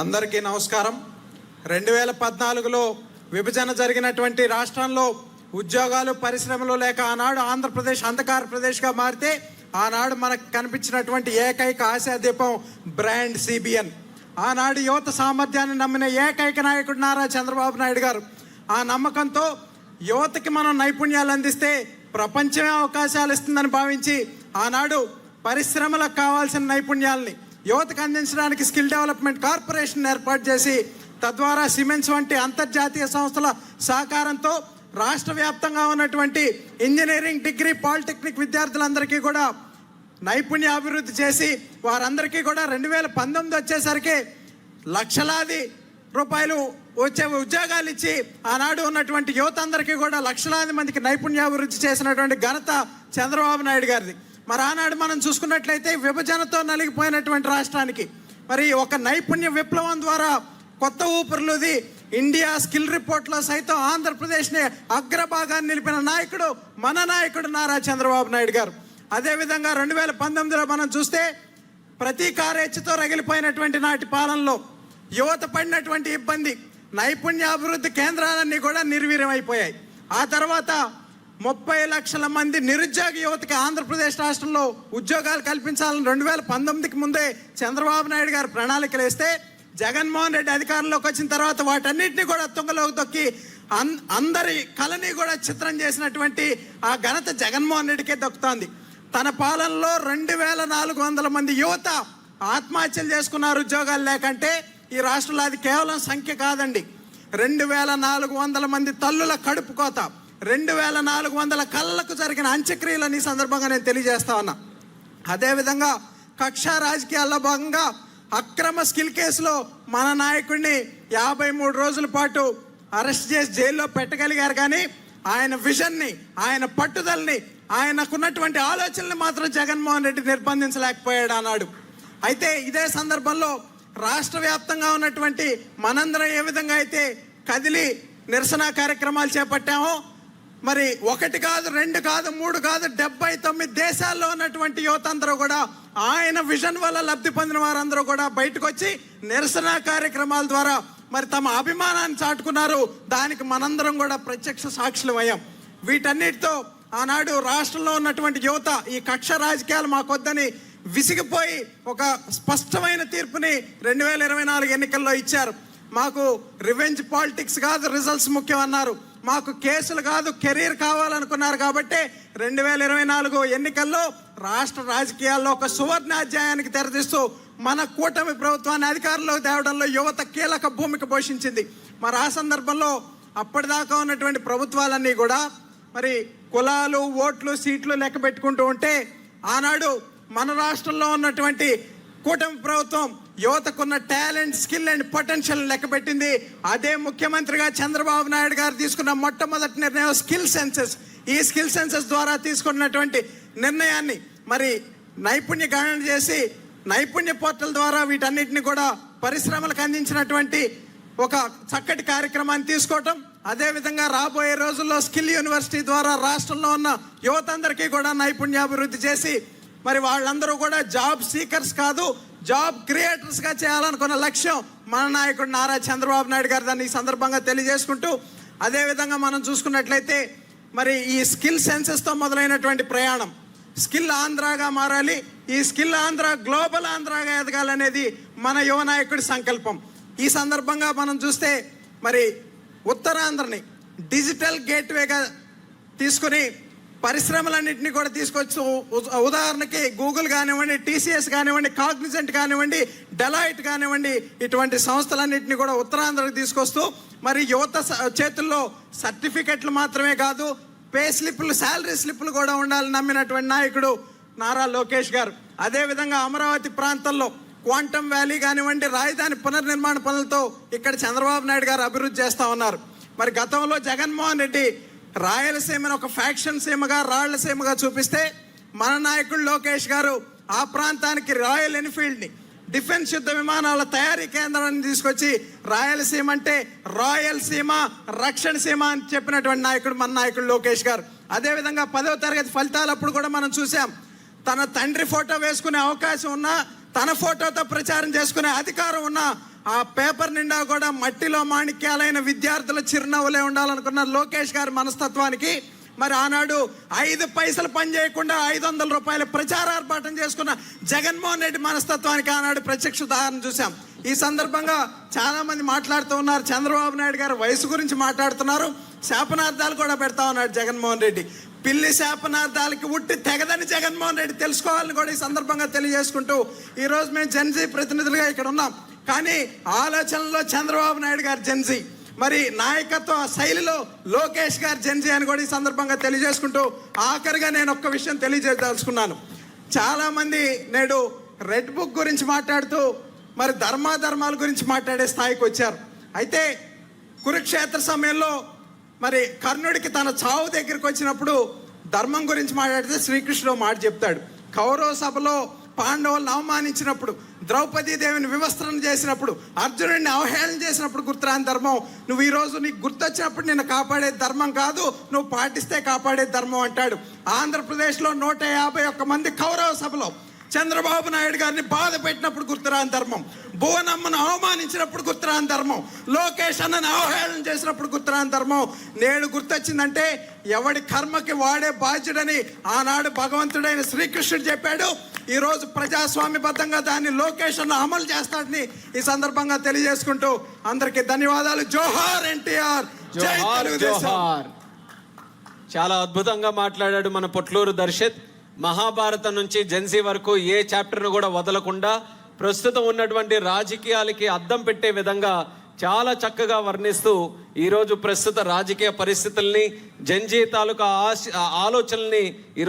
అందరికీ నమస్కారం. 2014లో విభజన జరిగినటువంటి రాష్ట్రంలో ఉద్యోగాలు పరిశ్రమలు లేక ఆనాడు ఆంధ్రప్రదేశ్ అంధకార ప్రదేశ్గా మారితే ఆనాడు మనకు కనిపించినటువంటి ఏకైక ఆశాదీపం బ్రాండ్ సిబిఎన్. ఆనాడు యువత సామర్థ్యాన్ని నమ్మిన ఏకైక నాయకుడు నారా చంద్రబాబు నాయుడు గారు. ఆ నమ్మకంతో యువతకి మనం నైపుణ్యాలు అందిస్తే ప్రపంచమే అవకాశాలు ఇస్తుందని భావించి ఆనాడు పరిశ్రమలకు కావాల్సిన నైపుణ్యాలని యువతకు అందించడానికి స్కిల్ డెవలప్మెంట్ కార్పొరేషన్ ఏర్పాటు చేసి తద్వారా సిమెంట్స్ వంటి అంతర్జాతీయ సంస్థల సహకారంతో రాష్ట్ర వ్యాప్తంగా ఉన్నటువంటి ఇంజనీరింగ్, డిగ్రీ, పాలిటెక్నిక్ విద్యార్థులందరికీ కూడా నైపుణ్య అభివృద్ధి చేసి వారందరికీ కూడా 2019 వచ్చేసరికి లక్షలాది రూపాయలు వచ్చే ఉద్యోగాలు ఇచ్చి ఆనాడు ఉన్నటువంటి యువత అందరికీ కూడా లక్షలాది మందికి నైపుణ్యాభివృద్ధి చేసినటువంటి ఘనత చంద్రబాబు నాయుడు గారిది. మరి ఆనాడు మనం చూసుకున్నట్లయితే విభజనతో నలిగిపోయినటువంటి రాష్ట్రానికి మరి ఒక నైపుణ్య విప్లవం ద్వారా కొత్త ఊపిరులుది ఇండియా స్కిల్ రిపోర్ట్లో సైతం ఆంధ్రప్రదేశ్ని అగ్రభాగాన్ని నిలిపిన నాయకుడు మన నాయకుడు నారా చంద్రబాబు నాయుడు గారు. అదేవిధంగా 2019లో మనం చూస్తే ప్రతీకారేచ్ఛతో రగిలిపోయినటువంటి నాటి పాలనలో యువత పడినటువంటి ఇబ్బంది, నైపుణ్యాభివృద్ధి కేంద్రాలన్నీ కూడా నిర్వీర్యమైపోయాయి. ఆ తర్వాత 30 లక్షల మంది నిరుద్యోగ యువతకి ఆంధ్రప్రదేశ్ రాష్ట్రంలో ఉద్యోగాలు కల్పించాలని 2019కి ముందే చంద్రబాబు నాయుడు గారు ప్రణాళికలు వేస్తే జగన్మోహన్ రెడ్డి అధికారంలోకి వచ్చిన తర్వాత వాటన్నిటిని కూడా తుంగలోకి తొక్కి అందరి కళని కూడా చిత్రం చేసినటువంటి ఆ ఘనత జగన్మోహన్ రెడ్డికే దక్కుతోంది. తన పాలనలో 2400 మంది యువత ఆత్మహత్యలు చేసుకున్నారు ఉద్యోగాలు లేకంటే. ఈ రాష్ట్రంలో అది కేవలం సంఖ్య కాదండి. 2400 మంది తల్లుల కడుపు కోత, 2400 కళ్ళకు జరిగిన అంత్యక్రియలని ఈ సందర్భంగా నేను తెలియజేస్తా ఉన్నా. అదేవిధంగా కక్ష రాజకీయాల్లో భాగంగా అక్రమ స్కిల్ కేసులో మన నాయకుడిని 53 రోజుల పాటు అరెస్ట్ చేసి జైల్లో పెట్టగలిగారు. కానీ ఆయన విజన్ని, ఆయన పట్టుదలని, ఆయనకున్నటువంటి ఆలోచనలు మాత్రం జగన్మోహన్ రెడ్డి నిర్బంధించలేకపోయాడు అన్నాడు. అయితే ఇదే సందర్భంలో రాష్ట్ర వ్యాప్తంగా ఉన్నటువంటి మనందరం ఏ విధంగా అయితే కదిలి నిరసన కార్యక్రమాలు చేపట్టామో, మరి 1 కాదు, 2 కాదు, 3 కాదు, 79 దేశాల్లో ఉన్నటువంటి యువత అందరూ కూడా ఆయన విజన్ వల్ల లబ్ధి పొందిన వారందరూ కూడా బయటకు వచ్చి నిరసన కార్యక్రమాల ద్వారా మరి తమ అభిమానాన్ని చాటుకున్నారు. దానికి మనందరం కూడా ప్రత్యక్ష సాక్షులు అయ్యాం. వీటన్నిటితో ఆనాడు రాష్ట్రంలో ఉన్నటువంటి యువత ఈ కక్ష రాజకీయాలు మాకొద్దని విసిగిపోయి ఒక స్పష్టమైన తీర్పుని 2024 ఎన్నికల్లో ఇచ్చారు. మాకు రివెంజ్ పాలిటిక్స్ కాదు, రిజల్ట్స్ ముఖ్యం అన్నారు. మాకు కేసులు కాదు, కెరీర్ కావాలనుకున్నారు. కాబట్టి 2024 ఎన్నికల్లో రాష్ట్ర రాజకీయాల్లో ఒక సువర్ణాధ్యాయానికి తెరదీస్తూ మన కూటమి ప్రభుత్వాన్ని అధికారంలోకి తేవడంలో యువత కీలక భూమిక పోషించింది. మరి ఆ సందర్భంలో అప్పటిదాకా ఉన్నటువంటి ప్రభుత్వాలన్నీ కూడా మరి కులాలు, ఓట్లు, సీట్లు లెక్క పెట్టుకుంటూ ఉంటే ఆనాడు మన రాష్ట్రంలో ఉన్నటువంటి కూటమి ప్రభుత్వం యువతకున్న టాలెంట్, స్కిల్ అండ్ పొటెన్షియల్ లెక్క పెట్టింది. అదే ముఖ్యమంత్రిగా చంద్రబాబు నాయుడు గారు తీసుకున్న మొట్టమొదటి నిర్ణయం స్కిల్ సెన్సెస్. ఈ స్కిల్ సెన్సెస్ ద్వారా తీసుకున్నటువంటి నిర్ణయాన్ని మరి నైపుణ్య గణన చేసి నైపుణ్య పోర్టల్ ద్వారా వీటన్నిటిని కూడా పరిశ్రమలకు అందించినటువంటి ఒక చక్కటి కార్యక్రమాన్ని తీసుకోవటం. అదేవిధంగా రాబోయే రోజుల్లో స్కిల్ యూనివర్సిటీ ద్వారా రాష్ట్రంలో ఉన్న యువత అందరికీ కూడా నైపుణ్యాభివృద్ధి చేసి మరి వాళ్ళందరూ కూడా జాబ్ సీకర్స్ కాదు, జాబ్ క్రియేటర్స్గా చేయాలనుకున్న లక్ష్యం మన నాయకుడు నారా చంద్రబాబు నాయుడు గారు. దాన్ని ఈ సందర్భంగా తెలియజేసుకుంటూ అదేవిధంగా మనం చూసుకున్నట్లయితే మరి ఈ స్కిల్ సెన్సెస్తో మొదలైనటువంటి ప్రయాణం స్కిల్ ఆంధ్రాగా మారాలి. ఈ స్కిల్ ఆంధ్ర గ్లోబల్ ఆంధ్రాగా ఎదగాలనేది మన యువ నాయకుడి సంకల్పం. ఈ సందర్భంగా మనం చూస్తే మరి ఉత్తరాంధ్రని డిజిటల్ గేట్వేగా తీసుకుని పరిశ్రమలన్నింటినీ కూడా తీసుకొచ్చు. ఉదాహరణకి గూగుల్ కానివ్వండి, టీసీఎస్ కానివ్వండి, కాగ్నిజెంట్ కానివ్వండి, డెలాయిట్ కానివ్వండి, ఇటువంటి సంస్థలన్నింటినీ కూడా ఉత్తరాంధ్రకు తీసుకొస్తూ మరి యువత చేతుల్లో సర్టిఫికెట్లు మాత్రమే కాదు, పే స్లిప్లు, శాలరీ స్లిప్లు కూడా ఉండాలని నమ్మినటువంటి నాయకుడు నారా లోకేష్ గారు. అదేవిధంగా అమరావతి ప్రాంతంలో క్వాంటమ్ వ్యాలీ కానివ్వండి, రాజధాని పునర్నిర్మాణ పనులతో ఇక్కడ చంద్రబాబు నాయుడు గారు అభివృద్ధి చేస్తూ ఉన్నారు. మరి గతంలో జగన్మోహన్ రెడ్డి రాయలసీమను ఒక ఫ్యాక్షన్ సీమగా, రాళ్ల సీమగా చూపిస్తే మన నాయకుడు లోకేష్ గారు ఆ ప్రాంతానికి రాయల్ ఎన్ఫీల్డ్ని, డిఫెన్స్ యుద్ధ విమానాల తయారీ కేంద్రాన్ని తీసుకొచ్చి రాయలసీమ అంటే రాయల్ సీమ, రక్షణ సీమ అని చెప్పినటువంటి నాయకుడు మన నాయకుడు లోకేష్ గారు. అదేవిధంగా 10వ తరగతి ఫలితాలప్పుడు కూడా మనం చూసాం, తన తండ్రి ఫోటో వేసుకునే అవకాశం ఉన్నా, తన ఫోటోతో ప్రచారం చేసుకునే అధికారం ఉన్న ఆ పేపర్ నిండా కూడా మట్టిలో మాణిక్యాలైన విద్యార్థుల చిరునవ్వులే ఉండాలనుకున్న లోకేష్ గారి మనస్తత్వానికి మరి ఆనాడు 5 పైసలు పని చేయకుండా 500 రూపాయల ప్రచారార్పాటం చేసుకున్న జగన్మోహన్ రెడ్డి మనస్తత్వానికి ఆనాడు ప్రత్యక్ష ఉదాహరణ చూసాం. ఈ సందర్భంగా చాలా మంది మాట్లాడుతూ ఉన్నారు. చంద్రబాబు నాయుడు గారు వయసు గురించి మాట్లాడుతున్నారు. శాపనార్థాలు కూడా పెడతా ఉన్నాడు జగన్మోహన్ రెడ్డి. పిల్లి శాపనార్థాలకి ఉట్టి తెగదని జగన్మోహన్ రెడ్డి తెలుసుకోవాలని కూడా ఈ సందర్భంగా తెలియజేసుకుంటూ ఈరోజు మేము జెన్జీ ప్రతినిధులుగా ఇక్కడ ఉన్నాం. కానీ ఆలోచనలో చంద్రబాబు నాయుడు గారు జెన్జీ, మరి నాయకత్వ శైలిలో లోకేష్ గారు జెన్జీ అని కూడా ఈ సందర్భంగా తెలియజేసుకుంటూ ఆఖరిగా నేను ఒక్క విషయం తెలియజేయదలుచుకున్నాను. చాలామంది నేడు రెడ్ బుక్ గురించి మాట్లాడుతూ మరి ధర్మాధర్మాల గురించి మాట్లాడే స్థాయికి వచ్చారు. అయితే కురుక్షేత్ర సమయంలో మరి కర్ణుడికి తన చావు దగ్గరికి వచ్చినప్పుడు ధర్మం గురించి మాట్లాడితే శ్రీకృష్ణుడు మాట చెప్తాడు. కౌరవ సభలో పాండవులను అవమానించినప్పుడు, ద్రౌపదీ దేవిని వివస్త్రణ చేసినప్పుడు, అర్జునుడిని అవహేళన చేసినప్పుడు గుర్తురాని ధర్మం నువ్వు ఈరోజు నీకు గుర్తొచ్చినప్పుడు నిన్ను కాపాడే ధర్మం కాదు, నువ్వు పాటిస్తే కాపాడే ధర్మం అంటాడు. ఆంధ్రప్రదేశ్లో 151 మంది కౌరవ సభలో చంద్రబాబు నాయుడు గారిని బాధ పెట్టినప్పుడు గుర్తురాని ధర్మం, భువనమ్మను అవమానించినప్పుడు గుర్తురాని ధర్మం, లోకేష్ అన్నను అవహేళన చేసినప్పుడు గుర్తురాని ధర్మం నేడు గుర్తొచ్చిందంటే ఎవడి కర్మకి వాడే బాధ్యుడని ఆనాడు భగవంతుడైన శ్రీకృష్ణుడు చెప్పాడు. ఈరోజు ప్రజాస్వామ్యబద్ధంగా దాన్ని లోకేష్ అన్న అమలు చేస్తాడని ఈ సందర్భంగా తెలియజేసుకుంటూ అందరికీ ధన్యవాదాలు. జోహార్ ఎన్టీఆర్, జై తెలుగుదేశం. చాలా అద్భుతంగా మాట్లాడాడు మన పొట్లూరు దర్శత్. మహాభారతం నుంచి జెన్సీ వరకు ఏ చాప్టర్ను కూడా వదలకుండా ప్రస్తుతం ఉన్నటువంటి రాజకీయాలకి అద్దం పెట్టే విధంగా చాలా చక్కగా వర్ణిస్తూ ఈరోజు ప్రస్తుత రాజకీయ పరిస్థితుల్ని, జెన్జీ తాలూకా ఆలోచనల్ని ఈరోజు